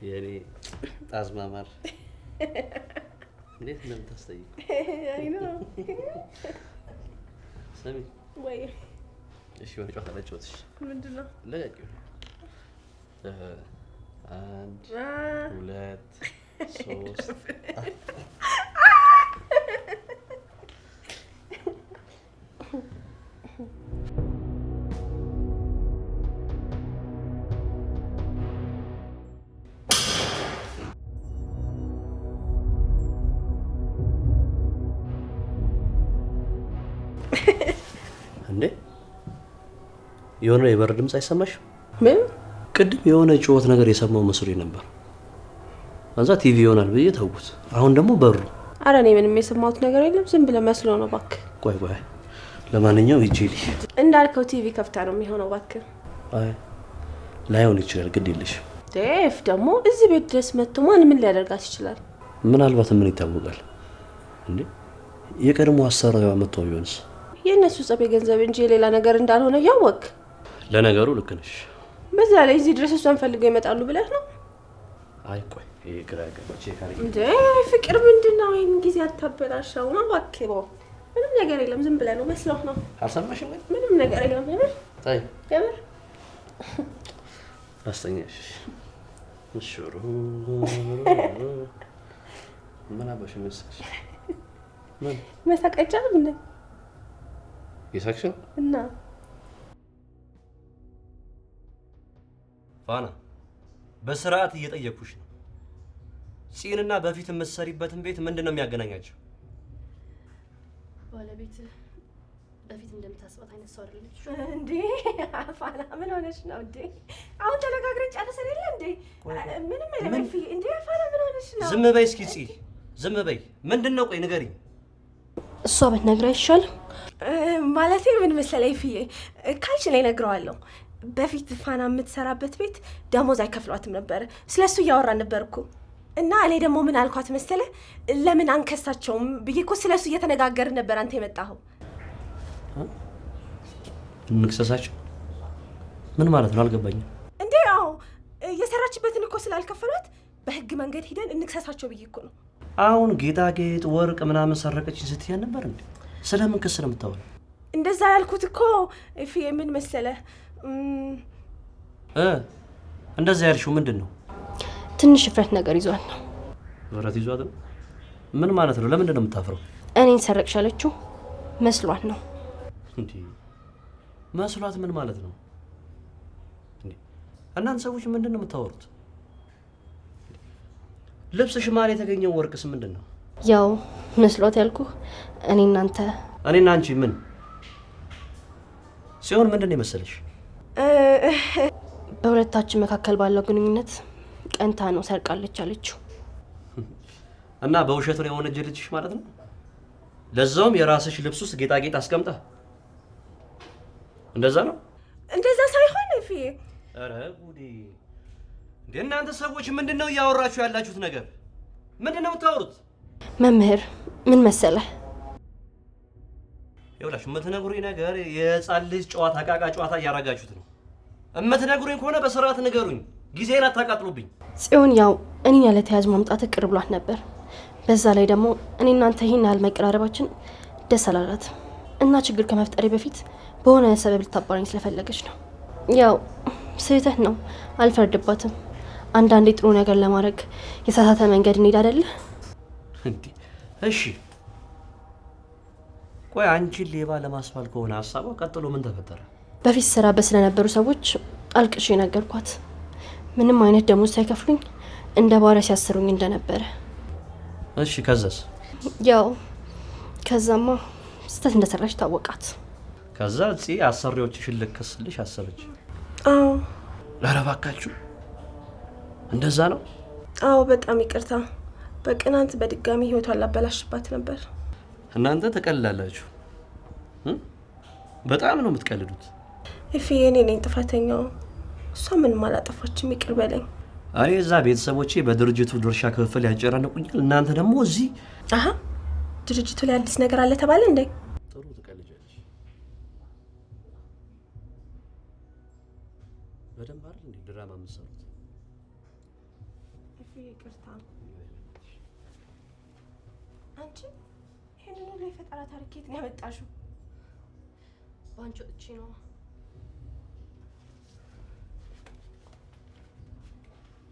የኔ ጣዝማማር እንዴት እንደምታስጠይቅ አይ ነው ሰሚ ወይ እሺ ወደ ጨዋታ ለጨዋታሽ ምንድነው ለቀቂው 1 2 3 እንዴ የሆነ የበር ድምጽ አይሰማሽ? ምን? ቅድም የሆነ ጩኸት ነገር የሰማው መስሎኝ ነበር። አንዛ ቲቪ ይሆናል ብዬ ተውኩት። አሁን ደግሞ በሩ። አረ እኔ ምንም የሰማሁት ነገር የለም። ዝም ብለ መስሎ ነው እባክህ። ቆይ ለማንኛውም ይጂሊ እንዳልከው ቲቪ ከፍታ ነው የሚሆነው እባክህ። አይ ላይሆን ይችላል፣ ግድ የለሽ። ዴፍ ደግሞ እዚህ ቤት ድረስ መጥቶ ማን ምን ሊያደርጋት ይችላል? ምናልባት ምን ይታወቃል እንዴ? የቀድሞ አሰራዋ መጥቶ ቢሆንስ? የነሱ ጸብ የገንዘብ እንጂ ሌላ ነገር እንዳልሆነ ያወቅ። ለነገሩ ልክ ነሽ። በዛ ላይ እዚህ ድረስ እሷን ፈልገው ይመጣሉ ብለህ ነው? አይ ቆይ ግራ ገባች ካሪ እንዴ ፍቅር ምንድነው? ይሄን ጊዜ አታበላሻው ነው እባክህ። ምንም ነገር የለም፣ ዝም ብለህ ነው መስሎህ ነው። አልሰማሽም? ምንም ነገር የለም። የምር ታይ የምር አስተኛሽ እሽሩ ምን አባሽ መስልሽ? ምን መሳቀጫ ምን ይሳክሽን እና ፋና በስርዓት እየጠየኩሽ ነው። ጽንና በፊት የምትሰሪበትን ቤት ምንድነው የሚያገናኛቸው? ባለቤት በፊት እንደምታስባት አይነት ሰው አይደለች እንዴ? ፋና ምን ሆነሽ ነው እንዴ? አሁን ተነጋግረን ጨርሰን የለ እንዴ? ምንም አይደለም እንዴ? ፋና ምን ሆነሽ ነው? ዝም በይ እስኪ ጽ ዝም በይ። ምንድነው? ቆይ ንገሪኝ። እሷ ብትነግረው አይሻልም? ማለቴ ምን መሰለኝ ፍዬ ካልሽ ላይ ነግረዋለሁ። በፊት ፋና የምትሰራበት ቤት ደሞዝ አይከፍሏትም ነበር። ስለሱ እያወራን ነበር እኮ እና እኔ ደግሞ ምን አልኳት መሰለ፣ ለምን አንከሳቸውም ብዬ እኮ ስለሱ እየተነጋገርን ነበር። አንተ የመጣኸው እንክሰሳቸው ምን ማለት ነው? አልገባኝም። እንዴ አዎ የሰራችበትን እኮ ስላልከፈሏት በህግ መንገድ ሄደን እንክሰሳቸው ብዬ እኮ ነው። አሁን ጌጣጌጥ ወርቅ ምናምን ሰረቀች ስትያን ነበር እንዴ? ስለምን ክስ ነው የምታወራው? እንደዛ ያልኩት እኮ ፍዬ ምን መሰለ እንደዛ ያልሽው ምንድን ነው? ትንሽ እፍረት ነገር ይዟል ነው። እፍረት ይዟል? ምን ማለት ነው? ለምንድን ነው የምታፍረው? እኔን ሰረቅሻለችው መስሏት ነው። እንዴ መስሏት ምን ማለት ነው እንዴ? እናንተ ሰዎች ምንድን ነው የምታወሩት? ልብስሽ ማል የተገኘው ወርቅስ ምንድን ነው? ያው መስሏት ያልኩህ እኔና አንቺ ምን ሲሆን ምንድን ነው የመሰለሽ? በሁለታችን መካከል ባለው ግንኙነት ቀንታ ነው ሰርቃለች አለችው። እና በውሸት ነው የወነጀለችሽ ማለት ነው? ለዛውም የራስሽ ልብስ ውስጥ ጌጣጌጥ አስቀምጣ። እንደዛ ነው? እንደዛ ሳይሆን ፍዬ። ኧረ ጉዴ! እንዴ እናንተ ሰዎች ምንድነው እያወራችሁ ያላችሁት ነገር? ምንድነው የምታወሩት? መምህር ምን መሰለህ፣ ይኸውላችሁ የምትነግሩኝ ነገር የህፃን ልጅ ጨዋታ አቃቃ ጨዋታ እያረጋችሁት ነው። የምትነግሩኝ ከሆነ በስርዓት ንገሩኝ፣ ጊዜን አታቃጥሉብኝ። ጽዮን ያው እኔን ያለ ተያዝ ማምጣት ቅር ብሏት ነበር። በዛ ላይ ደግሞ እኔ እናንተ ይሄን ያህል መቀራረባችን ደስ አላላት እና ችግር ከመፍጠሬ በፊት በሆነ ሰበብ ልታባረኝ ስለፈለገች ነው። ያው ስህተት ነው፣ አልፈርድባትም። አንዳንዴ ጥሩ ነገር ለማድረግ የተሳሳተ መንገድ እንሄድ አይደለ እንዴ? እሺ ቆይ አንቺን ሌባ ለማስባል ከሆነ ሀሳቧ ቀጥሎ ምን ተፈጠረ? በፊት ስራበት ስለነበሩ ሰዎች አልቅሼ ነገርኳት። ምንም አይነት ደሞዝ ሳይከፍሉኝ እንደ ባሪያ ሲያሰሩኝ እንደነበረ። እሺ ከዛስ? ያው ከዛማ ስህተት እንደሰራች ታወቃት። ከዛ አሰሪዎችሽን ልከስልሽ አሰበች? አዎ። ኧረ እባካችሁ እንደዛ ነው? አዎ በጣም ይቅርታ። በቅናት በድጋሚ ህይወቷን ላበላሽባት ነበር። እናንተ ተቀልላላችሁ። በጣም ነው የምትቀልዱት። እኔ ነኝ ጥፋተኛው። እሷ ምንም አላጠፋችም፣ ይቅር በለኝ። እኔ እዛ ቤተሰቦቼ በድርጅቱ ድርሻ ክፍል ያጨናንቁኛል። እናንተ ደግሞ እዚህ ድርጅቱ ላይ አዲስ ነገር አለ ተባለ እንዴ? ጥሩ ትቀልጃለሽ። አንቺ ይሄንን ሁሉ የፈጠራ ታሪክ የት ነው ያመጣሽው? ባንቺ ወጥቼ ነው።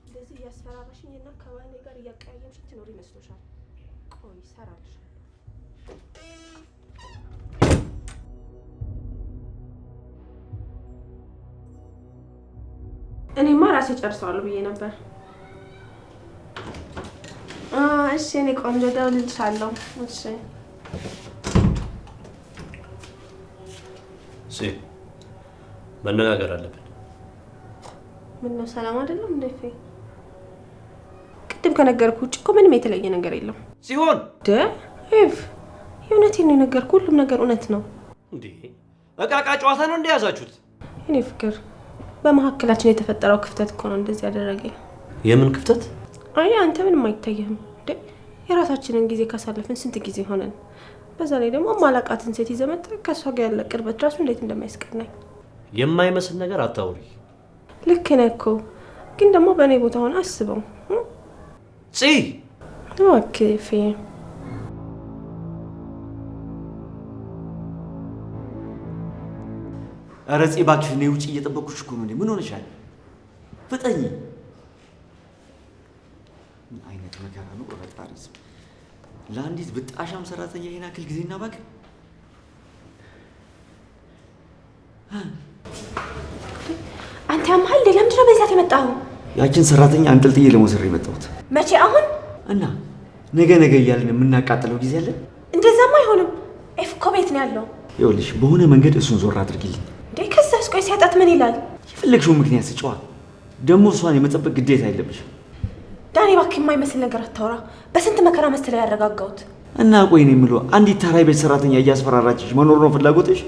እንደዚህ እያስፈራራሽኝና ከባሌ ጋር እያቀያየምሽ ትኖር ይመስሎሻል? ቆይ እሰራልሻለሁ። እኔማ ራሴ ጨርሰዋለሁ ብዬ ነበር። እሺ እኔ ቆንጆ እደውልልሻለሁ። እሺ መነጋገር አለብን። ምነው ሰላም አይደለም እንዴ? ቅድም ከነገርኩህ ውጭ እኮ ምንም የተለየ ነገር የለም ሲሆን የእውነቴን ነው የነገርኩህ። ሁሉም ነገር እውነት ነው እንዴ? እቃቃ ጨዋታ ነው እንደያዛችሁት? እኔ ፍቅር በመሀከላችን የተፈጠረው ክፍተት እኮ ነው እንደዚህ ያደረገኝ። የምን ክፍተት? አይ አንተ ምንም አይታየህም እንዴ? የራሳችንን ጊዜ ካሳለፍን ስንት ጊዜ ሆነን። በዛ ላይ ደግሞ ማላቃትን ሴት ይዘህ መጥተህ ከእሷ ጋር ያለ ቅርበት ራሱ እንዴት እንደማይስቀናኝ። የማይመስል ነገር አታውሪ። ልክ ነህ እኮ ግን ደግሞ በእኔ ቦታ ሆነ አስበው። ኦኬ ፌ ኧረ እባክሽ ነይ ውጪ፣ እየጠበኩሽ እኮ ነው። ምን ሆነሻል? ፍጠኝ። ምን አይነት መከራ ነው? ፈጣሪስ ለአንዲት ብጣሻም ሰራተኛ ይሄን አክል ጊዜና ባክ። አንተ ያምሃል። ለምንድን ነው በዚህ ሰዓት የመጣኸው? ያችን ሰራተኛ አንጠልጥዬ ለመውሰድ የመጣሁት። መቼ? አሁን እና ነገ እያልን የምናቃጥለው ጊዜ አለ? እንደዛማ አይሆንም። ኤፍ እኮ ቤት ነው ያለው። ይኸውልሽ በሆነ መንገድ እሱን ዞር አድርጊልኝ። እንዴ ከዛስ? ቆይ ሲያጣት ምን ይላል? የፈለግሽውን ምክንያት ስጪዋ። ደግሞ እሷን የመጠበቅ ግዴታ የለብሽም። ዳኒ እባክህ የማይመስል ነገር አታውራ። በስንት መከራ መሰለህ ያረጋጋሁት። እና ቆይ ነው የምለው አንዲት ተራ ቤት ሰራተኛ እያስፈራራችሽ መኖር ነው ፍላጎትሽ?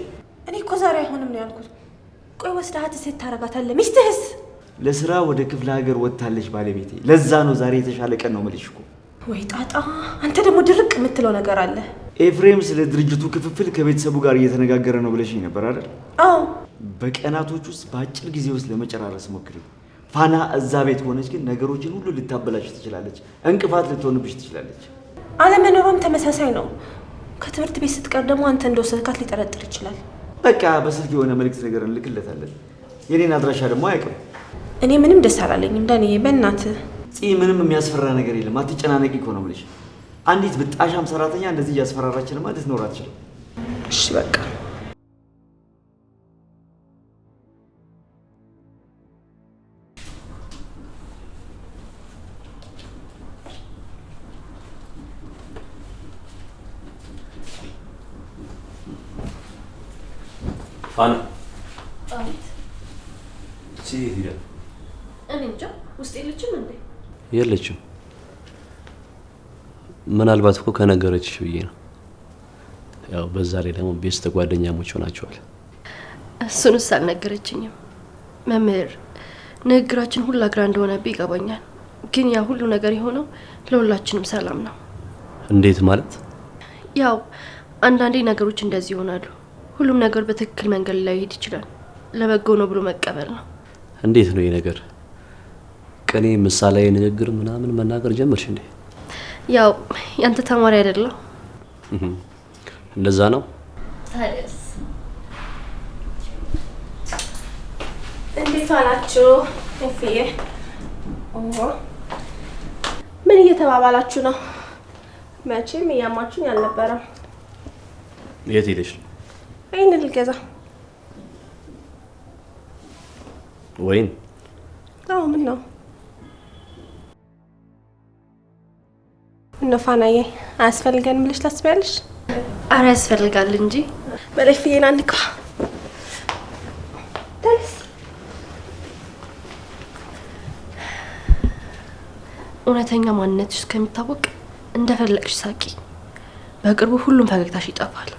እኔ እኮ ዛሬ አይሆንም ነው ያልኩት። ቆይ ወስደሃት ሴት ታረጋታለህ? ሚስትህስ? ለስራ ወደ ክፍለ ሀገር ወጥታለች ባለቤቴ። ለዛ ነው ዛሬ የተሻለ ቀን ነው የምልሽ እኮ። ወይ ጣጣ! አንተ ደግሞ ድርቅ የምትለው ነገር አለ። ኤፍሬም ስለ ድርጅቱ ክፍፍል ከቤተሰቡ ጋር እየተነጋገረ ነው ብለሽኝ ነበር አይደል? አዎ። በቀናቶች ውስጥ በአጭር ጊዜ ውስጥ ለመጨራረስ ሞክሪ። ፋና እዛ ቤት ሆነች ግን ነገሮችን ሁሉ ልታበላሽ ትችላለች፣ እንቅፋት ልትሆንብሽ ትችላለች። አለመኖሯም ተመሳሳይ ነው። ከትምህርት ቤት ስትቀር ደግሞ አንተ እንደወሰድካት ሊጠረጥር ይችላል። በቃ በስልክ የሆነ መልእክት ነገር እንልክለታለን። የኔን አድራሻ ደግሞ አያውቅም። እኔ ምንም ደስ አላለኝም ዳንዬ፣ በእናትህ ምንም የሚያስፈራ ነገር የለም። አትጨናነቂ እኮ ነው የምልሽ። አንዲት ብጣሻም ሰራተኛ እንደዚህ እያስፈራራችንማ ልትኖር አትችልም። እሺ በቃ ፋና አቤት። እኔ እንጃ ውስጥ የለችም እንዴ? የለችም። ምናልባት እኮ ከነገረችሽ ብዬ ነው። ያው በዛ ላይ ደግሞ ቤስት ጓደኛሞች ሆናችኋል። እሱንስ አልነገረችኝም። መምህር ንግግራችን ሁላ ግራ እንደሆነብኝ ይገባኛል። ግን ያ ሁሉ ነገር የሆነው ለሁላችንም ሰላም ነው። እንዴት ማለት? ያው አንዳንዴ ነገሮች እንደዚህ ይሆናሉ። ሁሉም ነገር በትክክል መንገድ ላይ ሄድ ይችላል። ለበጎ ነው ብሎ መቀበል ነው። እንዴት ነው ይሄ ነገር? ቅኔ፣ ምሳሌያዊ ንግግር ምናምን መናገር ጀመርሽ እንዴ? ያው ያንተ ተማሪ አይደለም? እንደዛ ነው። ታዲያስ እንዴት ዋላችሁ? እፍዬ ምን እየተባባላችሁ ነው? መቼም እያማችሁኝ አልነበረም። የት ሄደሽ ነው? ይህን ልገዛ። ወይን? አዎ። ምን ነው? እነ ፋናዬ አያስፈልገንም ብለሽ ታስቢያለሽ? አረ ያስፈልጋል እንጂ። በለፍዬን አንኳ ደስ እውነተኛ ማንነትሽ እስከሚታወቅ እንደፈለግሽ ሳቂ። በቅርቡ ሁሉም ፈገግታሽ ይጠፋል።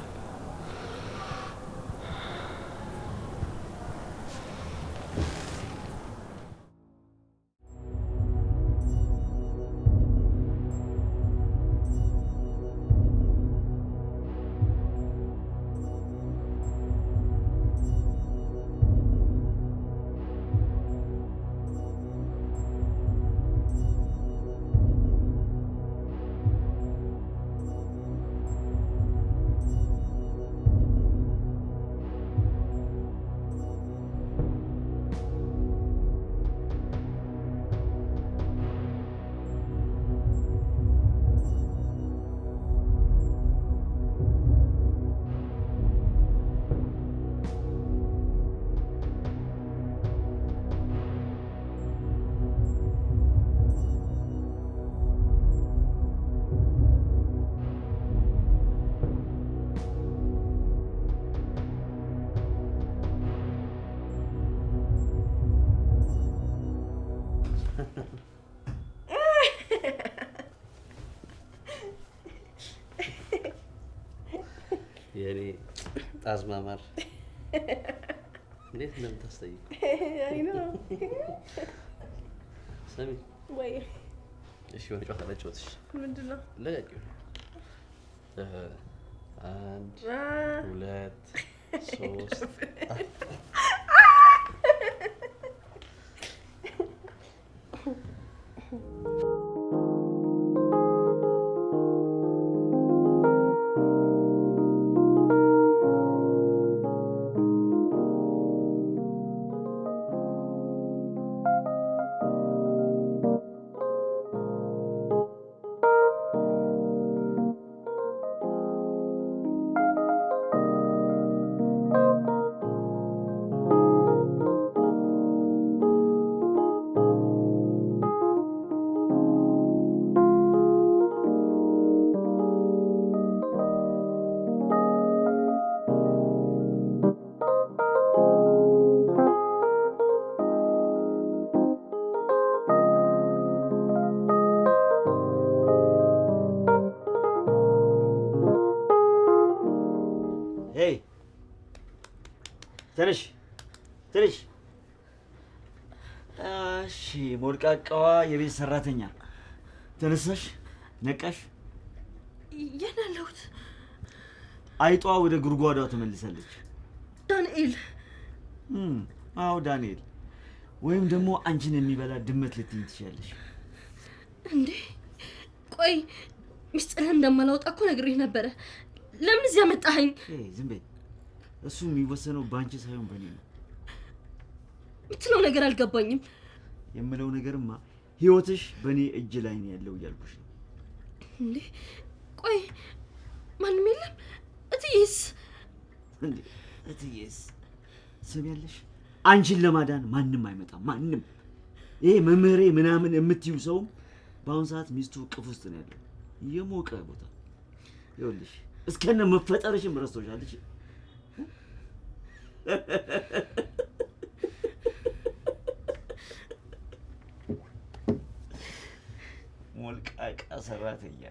የኔ ጣዝማማር እንዴት እንደምታስጠይቅ አይ ነው ሰሚ ወይ እሺ ወደ ጨዋታ ለጨዋታሽ ምንድነው ለቀቂው 1 2 3 ትንሽ እሺ ሞልቃቃዋ የቤት ሰራተኛ ተነሳሽ ነቃሽ የናለሁት አይጧ ወደ ጉርጓዷ ተመልሳለች ዳንኤል አዎ ዳንኤል ወይም ደግሞ አንቺን የሚበላ ድመት ልትይ ትችያለሽ እንዴ ቆይ ሚስጥርህን እንደማላወጣ እኮ ነግሬህ ነበረ ለምን እዚህ አመጣኸኝ ዝም በይ እሱ የሚወሰነው ባንቺ ሳይሆን በእኔ ነው ምትለው ነገር አልገባኝም የምለው ነገርማ ህይወትሽ በእኔ እጅ ላይ ነው ያለው እያልኩሽ ነው እንዴ ቆይ ማንም የለም እትዬስ እንዴ እትዬስ ሰሚያለሽ አንቺን ለማዳን ማንም አይመጣም ማንም ይሄ መምህሬ ምናምን የምትዩ ሰው በአሁን ሰዓት ሚስቱ ቅፍ ውስጥ ነው ያለው የሞቀ ቦታ ይኸውልሽ እስከነ መፈጠርሽም ረስቶሻለሽ ሞልቃቃ ሰራተኛ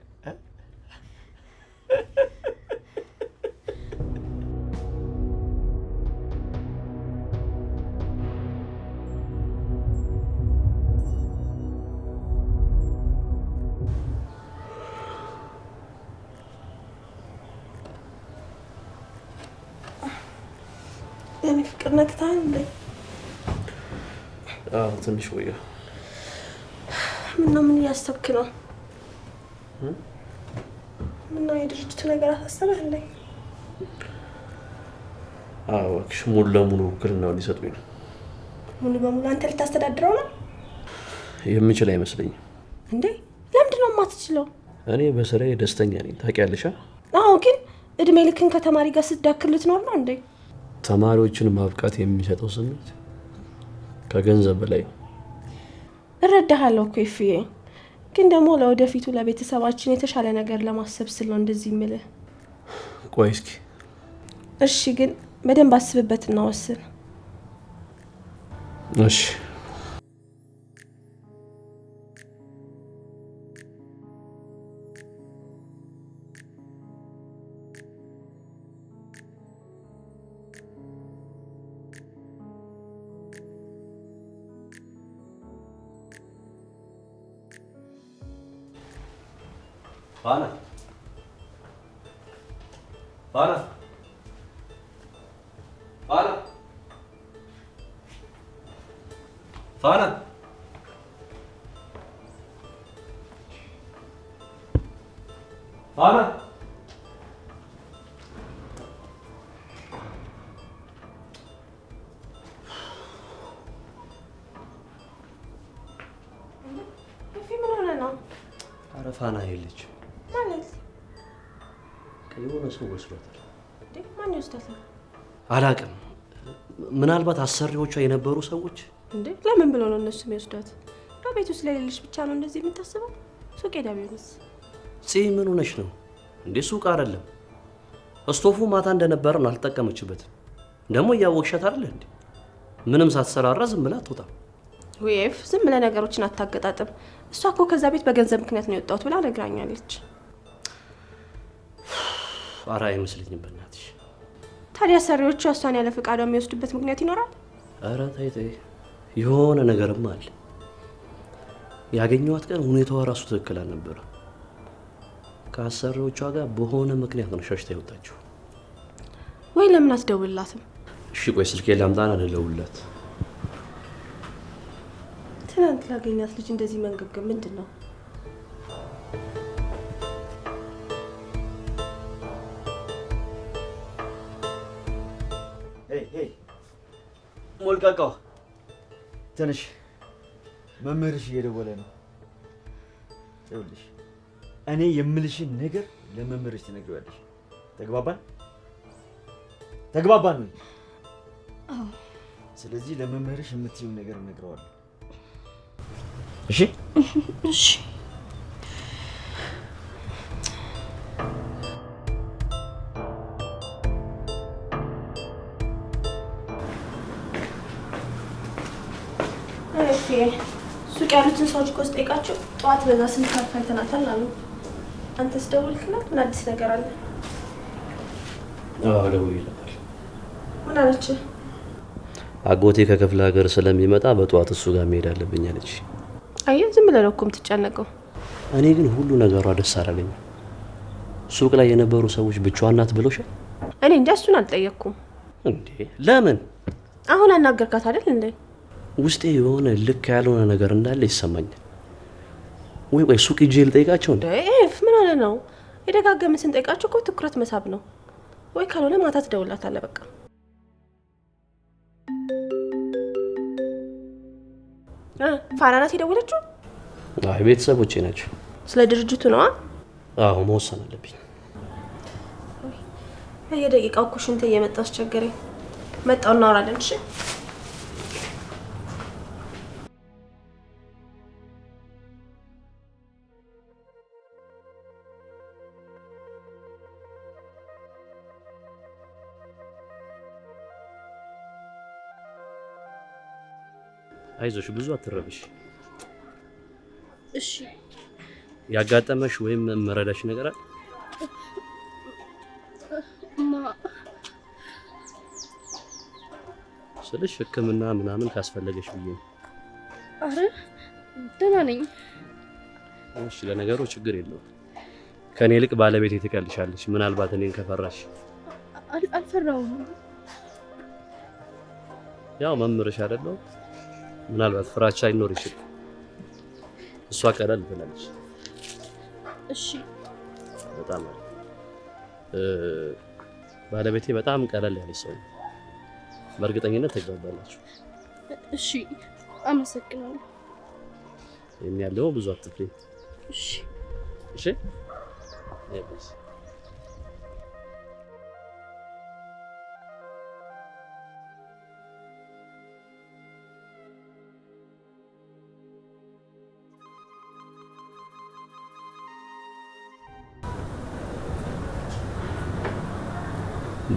ለምን ፍቅር ነክታል እንዴ ትንሽ ቆየ ምን እያሰብክ ነው ምን የድርጅቱ ነገር አሳሰበህ እንዴ እባክሽ ሙሉ ለሙሉ ውክልናውን ሊሰጡኝ ነው ሙሉ በሙሉ አንተ ልታስተዳድረው ነው የምችል አይመስለኝም እንዴ ለምንድን ነው የማትችለው እኔ በስራዬ ደስተኛ ነኝ ታውቂያለሽ አዎ ግን እድሜ ልክን ከተማሪ ጋር ስትዳክር ልትኖር ነው እንዴ ተማሪዎችን ማብቃት የሚሰጠው ስሜት ከገንዘብ በላይ እረዳሃለሁ እኮ ይፍዬ ግን ደግሞ ለወደፊቱ ለቤተሰባችን የተሻለ ነገር ለማሰብ ስለ እንደዚህ ምልህ ቆይ እስኪ እሺ ግን በደንብ አስብበትና ወስን እሺ Fana. Fana. Fana. Fana. Fana. ፋና የለች ማለት የሆነ ሰው ወስዷታል እንዴ ማን ይወስዳታል አላውቅም ምናልባት አሰሪዎቿ የነበሩ ሰዎች እንዴ ለምን ብለው ነው እነሱ የሚወስዷት በቤት ውስጥ ለሌለሽ ብቻ ነው እንደዚህ የምታስበው ሱቅ ሄዳ ቢሆንስ ምን ሆነሽ ነው እንዴ ሱቅ አይደለም እስቶፉ ማታ እንደነበረ ነው አልተጠቀመችበትም ደግሞ እያወቅሻት አይደል እንዴ ምንም ሳትሰራራ ዝም ብላ ትወጣ ወይፍ ዝም ብለህ ነገሮችን አታገጣጥም እሷ እኮ ከዛ ቤት በገንዘብ ምክንያት ነው የወጣሁት ብላ ነግራኛለች ኧረ አይመስለኝም በእናትሽ። ታዲያ ሰሪዎቹ እሷን ያለ ፈቃዷ የሚወስዱበት ምክንያት ይኖራል? ኧረ ተይ ተይ፣ የሆነ ነገርም አለ። ያገኘኋት ቀን ሁኔታዋ ራሱ ትክክል አልነበረ። ከአሰሪዎቿ ጋር በሆነ ምክንያት ነው ሸሽታ የወጣችው። ወይ ለምን አትደውልላትም? እሺ ቆይ ስልኬ ላምጣና ልደውልላት። ትናንት ላገኛት ልጅ እንደዚህ መንገብገብ ምንድን ነው? ሞልቃቃው ትንሽ መምህርሽ እየደወለ ነው። ይኸውልሽ እኔ የምልሽን ነገር ለመምህርሽ ትነግሪዋለሽ። ተግባባን? ተግባባን ወይ? አዎ። ስለዚህ ለመምህርሽ የምትይው ነገር እነግረዋለሁ። እሺ? እሺ። ሱቅ ያሉትን ሰዎች እኮ ስጠይቃቸው ጠዋት በዛ ስልክ አፋይተናታል አሉ። አንተስ ደውልክላት? ምን አዲስ ነገር አለ? አዎ ደውዬላታል። ምን አለች? አጎቴ ከክፍለ ሀገር ስለሚመጣ በጠዋት እሱ ጋር መሄድ አለብኝ አለች። አየህ ዝም ብለህ ነው እኮ የምትጨነቀው። እኔ ግን ሁሉ ነገሯ ደስ አላለኝም። ሱቅ ላይ የነበሩ ሰዎች ብቻዋን ናት ብለውሻል? እኔ እንጃ እሱን አልጠየቅኩም። እንዴ ለምን? አሁን አናገርካት አይደል እንዴ? ውስጤ የሆነ ልክ ያልሆነ ነገር እንዳለ ይሰማኛል። ወይ ቆይ ሱቅ ሂጅ ልጠይቃቸው እንዴ? ምን ሆነ ነው? የደጋገምን ስንጠይቃቸው እኮ ትኩረት መሳብ ነው። ወይ ካልሆነ ማታ ትደውልላታለህ በቃ። ፋና ናት የደወለችው? አይ ቤተሰቦቼ ናቸው። ስለ ድርጅቱ ነዋ? አዎ መወሰን አለብኝ። በየደቂቃው እኮ ሽንቴ እየመጣ አስቸገረኝ። መጣው እናወራለን። እሺ አይዞሽ ብዙ አትረብሽ። እሺ። ያጋጠመሽ ወይም መረዳሽ ነገር አለ? ስልሽ ሕክምና ምናምን ካስፈለገሽ ብዬ ነው። አረ ደህና ነኝ። እሺ ለነገሩ ችግር የለውም። ከኔ ይልቅ ባለቤቴ ትቀልሻለች። ምናልባት እኔን ከፈራሽ። አልፈራውም። ያው መምርሽ አይደለው? ምናልባት ፍራቻ ይኖር ይችላል። እሷ ቀለል ትላለች። እሺ በጣም ባለቤቴ በጣም ቀለል ያለች ሰው ነው። በእርግጠኝነት ተግባባላችሁ። እሺ አመሰግናለሁ። የሚያለው ብዙ አትፍሪ። እሺ እሺ አይበስ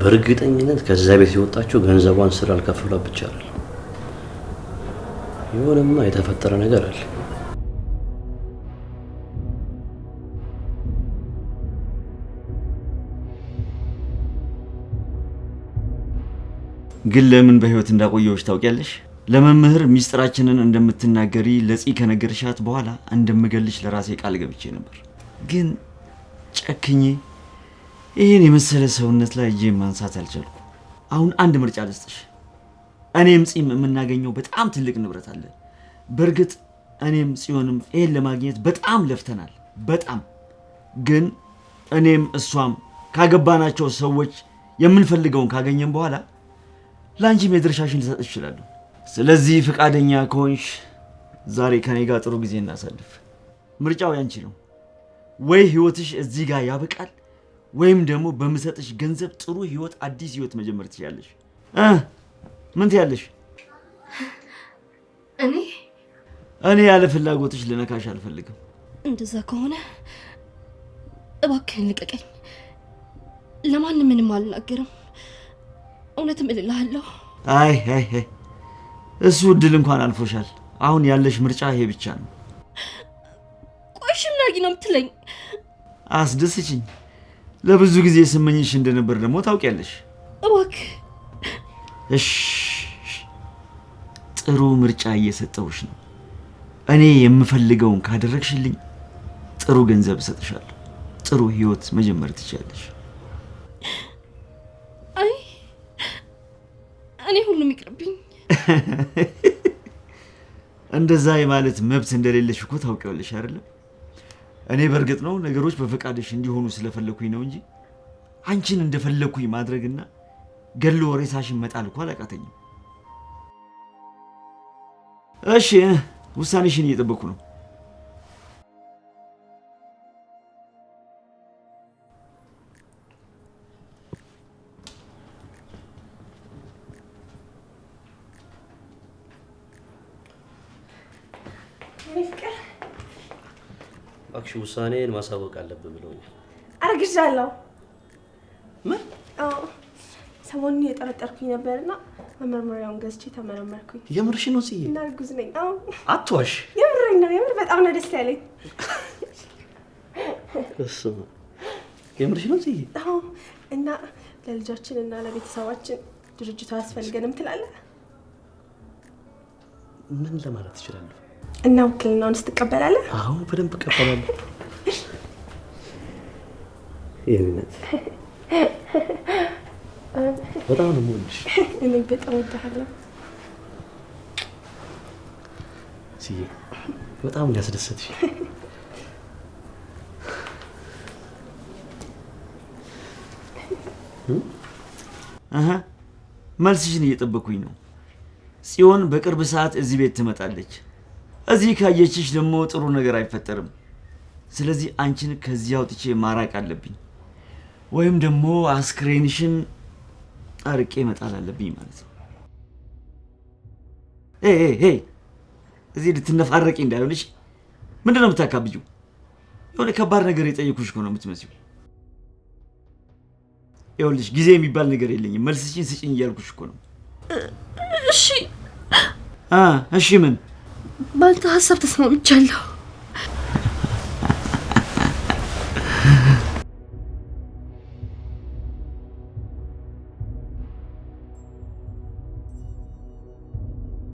በእርግጠኝነት ከዛ ቤት የወጣችው ገንዘቧን ስላልከፈሏ ብቻ አይደል። የሆነማ የተፈጠረ ነገር አለ። ግን ለምን በህይወት እንዳቆየሁሽ ታውቂያለሽ? ለመምህር ሚስጥራችንን እንደምትናገሪ ለጽ ከነገርሻት በኋላ እንደምገልሽ ለራሴ ቃል ገብቼ ነበር። ግን ጨክኜ ይሄን የመሰለ ሰውነት ላይ እጄ ማንሳት አልቻልኩ። አሁን አንድ ምርጫ ልስጥሽ። እኔም ጽም የምናገኘው በጣም ትልቅ ንብረት አለ። በእርግጥ እኔም ጽዮንም ይሄን ለማግኘት በጣም ለፍተናል። በጣም ግን እኔም እሷም ካገባናቸው ሰዎች የምንፈልገውን ካገኘን በኋላ ላንቺም የድርሻሽን ልሰጥሽ እችላለሁ። ስለዚህ ፍቃደኛ ከሆንሽ ዛሬ ከኔ ጋር ጥሩ ጊዜ እናሳልፍ። ምርጫው ያንቺ ነው። ወይ ህይወትሽ እዚህ ጋር ያበቃል ወይም ደግሞ በምሰጥሽ ገንዘብ ጥሩ ህይወት፣ አዲስ ህይወት መጀመር ትችያለሽ። ምን ትያለሽ? እኔ ያለ ፍላጎትሽ ልነካሽ አልፈልግም። እንደዛ ከሆነ እባክህን ልቀቀኝ። ለማንም ምንም አልናገርም። እውነትም እልልሃለሁ። አይ እሱ እድል እንኳን አልፎሻል። አሁን ያለሽ ምርጫ ይሄ ብቻ ነው። ቆይ ምን አድርጊ ነው የምትለኝ? አስደስችኝ። ለብዙ ጊዜ ስመኝሽ እንደነበር ደግሞ ታውቂያለሽ። እባክህ እሺ፣ ጥሩ ምርጫ እየሰጠሁሽ ነው። እኔ የምፈልገውን ካደረግሽልኝ ጥሩ ገንዘብ እሰጥሻለሁ። ጥሩ ህይወት መጀመር ትችያለሽ። አይ እኔ ሁሉም ይቅርብኝ። እንደዛ የማለት መብት እንደሌለሽ እኮ ታውቂያለሽ አይደለም? እኔ በእርግጥ ነው ነገሮች በፈቃድሽ እንዲሆኑ ስለፈለኩኝ ነው እንጂ አንቺን እንደፈለኩኝ ማድረግና ገሎ ሬሳሽን መጣል እኮ አላቃተኝም። እሺ ውሳኔሽን እየጠበኩ ነው። እባክሽ ውሳኔን ማሳወቅ አለብህ ብለውኛል። አርግዣለሁ። ምን? አዎ ሰሞኑን የጠረጠርኩኝ ነበርና መመርመሪያውን ገዝቼ ተመረመርኩኝ። የምርሽ ነው ጽዬ? እና እርጉዝ ነኝ። አዎ አትዋሽ። የምሬን ነው። የምር በጣም ነው ደስ ያለኝ። እሱማ የምርሽ ነው ጽዬ? አዎ እና ለልጃችን እና ለቤተሰባችን ድርጅቱ አያስፈልገንም ትላለህ? ምን ለማለት እችላለሁ? እና ውክልናውን ስትቀበላለህ? አዎ በደንብ እቀበላለሁ። የኔነት በጣም ነው የምወድሽ። እኔ በጣም እወድሃለሁ ጽዬ። በጣም ነው ያስደሰትሽ። መልስሽን እየጠበኩኝ ነው። ጽዮን በቅርብ ሰዓት እዚህ ቤት ትመጣለች። እዚህ ካየችሽ ደግሞ ጥሩ ነገር አይፈጠርም። ስለዚህ አንቺን ከዚህ አውጥቼ ማራቅ አለብኝ፣ ወይም ደግሞ አስክሬንሽን አርቄ መጣል አለብኝ ማለት ነው። ሄይ እዚህ ልትነፋረቂ እንዳይሆንሽ። ምንድን ነው የምታካብጂው? የሆነ ከባድ ነገር የጠየኩሽ እኮ ነው የምትመስለው። ይኸውልሽ ጊዜ የሚባል ነገር የለኝም። መልስሽን ስጭኝ እያልኩሽ እኮ ነው። እሺ እሺ ምን? ባንተ ሀሳብ ተስማምቻለሁ።